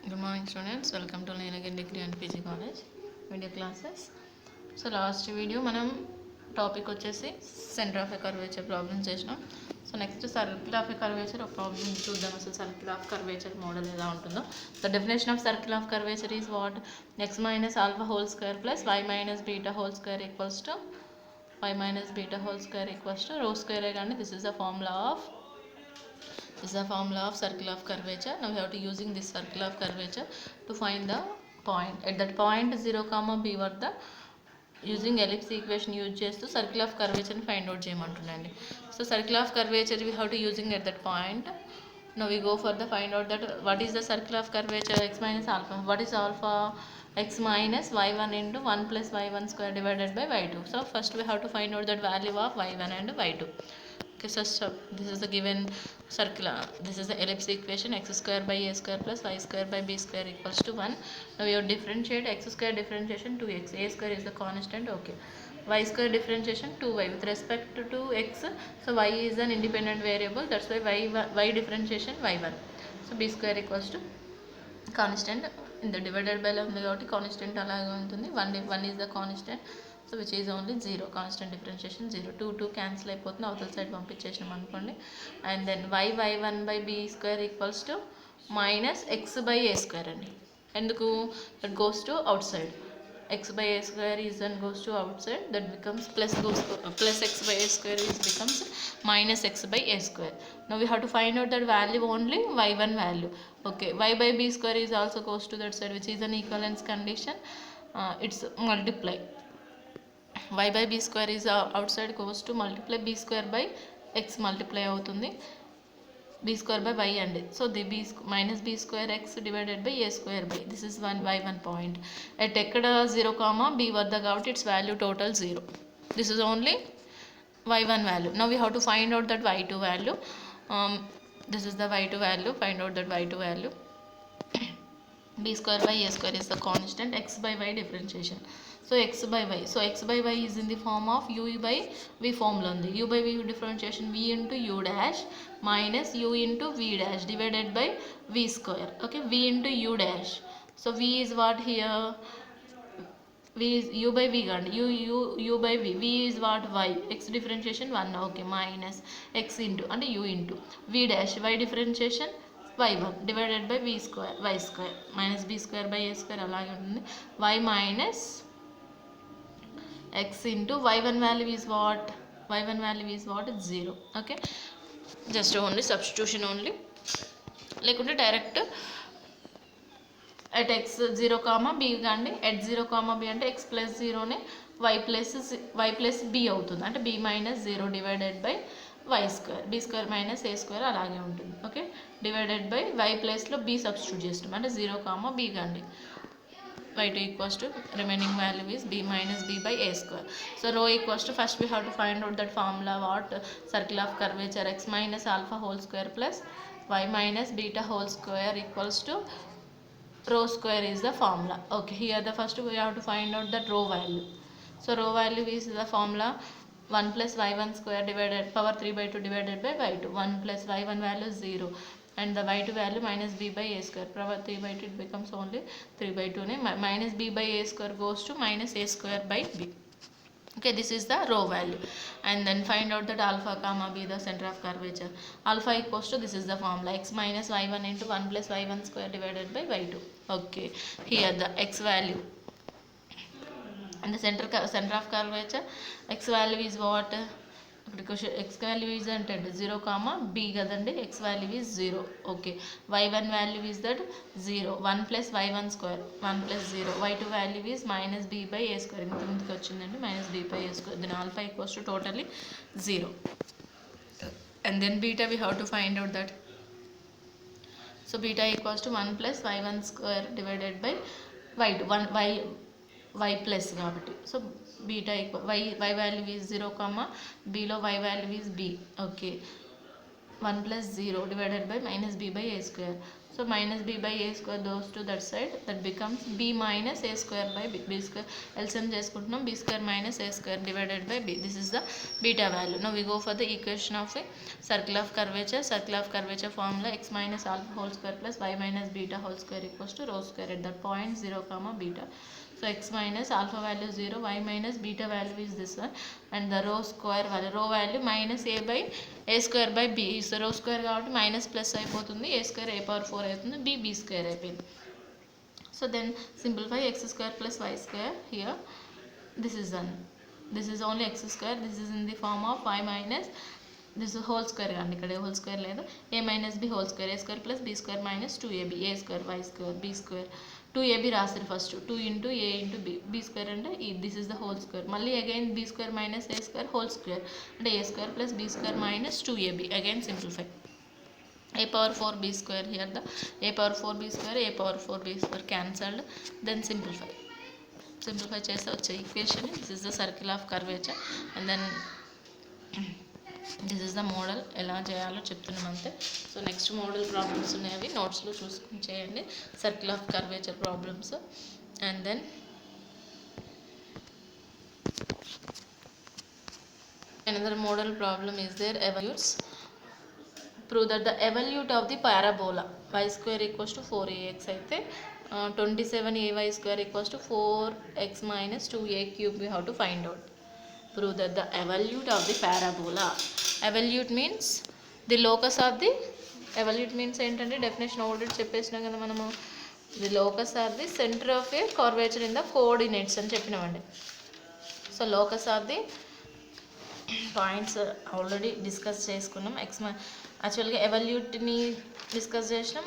Good morning students, welcome to Nilagiri Degree and PG College video classes. So last video మనం topic వచ్చేసి centre of a curvature problem చేసినాం. So next circle of a curvature ఒక problem చూద్దాం. అసలు circle of curvature model ఎలా ఉంటుందో. The definition of circle of curvature is what? X minus alpha whole square plus y minus beta whole square equals to y minus beta whole square equals to rho square and this is the formula of circle of curvature. Now we have to using this circle of curvature to find the point. At that point 0 comma b వద్ద using ellipse equation use చేస్తూ circle of curvature ని find out చేయమంటున్నాండి. So circle of curvature we have to using at that point. Now we go for the find out that what is the circle of curvature x minus alpha. What is alpha? X minus y1 into 1 plus y1 square divided by y2. So first we have to find out that value of y1 and y2. Okay, so this is the given circle. This is the ellipse equation. X square by a square plus y square by b square equals to 1. Now we have differentiate x square differentiation 2x. A square is the constant. Okay. Y square differentiation 2y with respect to x. So y is an independent variable. That's why y differentiation y1. So b square equals to constant. In the divided by ఉంది కాబట్టి constant అలాగే ఉంటుంది. 1 is the constant, so which is only 0. constant differentiation 0. 2 cancel అయిపోతుంది, అవతల side పంపించేసినాం అనుకోండి. And then y1 by b square equals to minus x by a square అండి. ఎందుకు? that goes to outside. x by a square is then goes to outside, that becomes plus x by a square is becomes minus x by a square. Now we have to find out that value only y1 value. Okay, y by b square is also goes to that side, which is an equivalence condition. It's multiply. Y by b square is outside, goes to multiply b square by x multiply అవుతుంది b square by y and so the b minus b square x divided by a square by this is y1 point. At ekkada 0 comma b vadda kabatti its value total 0. This is only y1 value. Now we have to find out that y2 value. This is the y2 value. Find out that y2 value. b square by a square is the constant. X by y differentiation. So x by y. So x by y is in the form of u by v form lo undi. U by v differentiation v into u dash minus u into v dash divided by v square. Okay, v into u dash. So v is what here? V is u by v gandi. U by v. V is what? Y. X differentiation 1. Okay, minus x into and u into v dash. Y differentiation y1 divided by v square y square minus b square by a square అలాగే ఉంటుంది. Y minus x into y1 value is what? Y1 value is what? 0. Okay, just only substitution only, లేకుంటే direct at x 0 comma b కండి. at 0 comma b అంటే x plus 0 ని y plus b అవుతుంది, అంటే b minus 0 divided by y square. b square minus a square అలాగే ఉంటుంది. Okay, divided by y ప్లేస్లో b substitute చేస్తాం, అంటే 0 comma b కండి. y2 equals to remaining value is b minus b by a square. So rho equals to, first we have to find out that formula what? Circle of curvature x minus alpha whole square plus y minus beta whole square equals to rho square is the formula. Okay, here the first we have to find out that rho value. So rho value is the formula 1 plus y1 square divided power 3 by 2 divided by y2. 1 plus y1 value is 0 and the y2 value minus b by a square. Power 3 by 2 it becomes only 3 by 2 ne minus b by a square goes to minus a square by b. Okay, this is the rho value. And then find out that alpha comma b the center of curvature. Alpha equals to, this is the formula, x minus y1 into 1 plus y1 square divided by y2. Okay, here the x value and the center of curvature, x value is what? Because x value is అంటే 0 comma b కదండి, x value is 0. Okay, y1 value is that 0. 1 plus y1 square 1 plus 0. y2 value is minus b by a square. ఇంత ముందుకు వచ్చిందండి, minus b by a square. Then alpha equals to totally 0. And then beta we have to find out that. So beta equals to 1 plus y1 square divided by y2. 1 y plus కాబట్టి. So beta equal y value is 0 comma b లో y value is b. Okay, 1 plus 0 divided by minus b by a square. So minus b by a square goes to that side, that becomes b minus a square by b square. LCM చేసుకుంటున్నాం, b square minus a square divided by b. This is the beta value. Now we go for the equation of a circle of curvature. Circle of curvature formula x minus alpha whole square plus y minus beta whole square equals to rho square at that point 0 comma beta. So x minus alpha value 0, y minus beta value is this one, and the rho square value, rho value minus a by a square by b. So rho square కాబట్టి minus plus అయిపోతుంది, a square a power 4 అవుతుంది, b square అయిపోయింది. So then simplify x square plus y square here. This is done. This is only x square. This is in the form of y minus this is whole square అండి, ఇక్కడ whole square లేదు. a minus b whole square, a square plus b square minus 2ab, a square y square b square 2ab రాస్తారు first, 2 into a into b, b square అంటే this is the whole square. మళ్ళీ again b square minus a square whole square అంటే a square plus b square minus 2ab. again simplify. a power 4 b square here, the a power 4 b square, a power 4 b square cancelled. Then simplify చేస్తే వచ్చే equation. This is the circle of curvature and then this is the model. ఎలా చేయాలో చెప్తున్నాం అంతే. So next model problems ఉన్నాయి, అవి నోట్స్లో చూసుకుని చేయండి. Circle of curvature problems. And then another model problem is there, evolutes. Prove that the evolute of the parabola y square equals to 4ax అయితే 27ay square equals to 4x minus 2a cube we have to find out. Prove that the evolute of the parabola. Evolute means the locus of the, evolute means ఏంటంటే definition already చెప్పేసినాం కదా మనము. The locus or the centre of a curvature in the coordinates అని చెప్పినామండి. So locus of the points already discuss చేసుకున్నాం. యాక్చువల్గా ఎవల్యూట్ని discuss చేసినాం.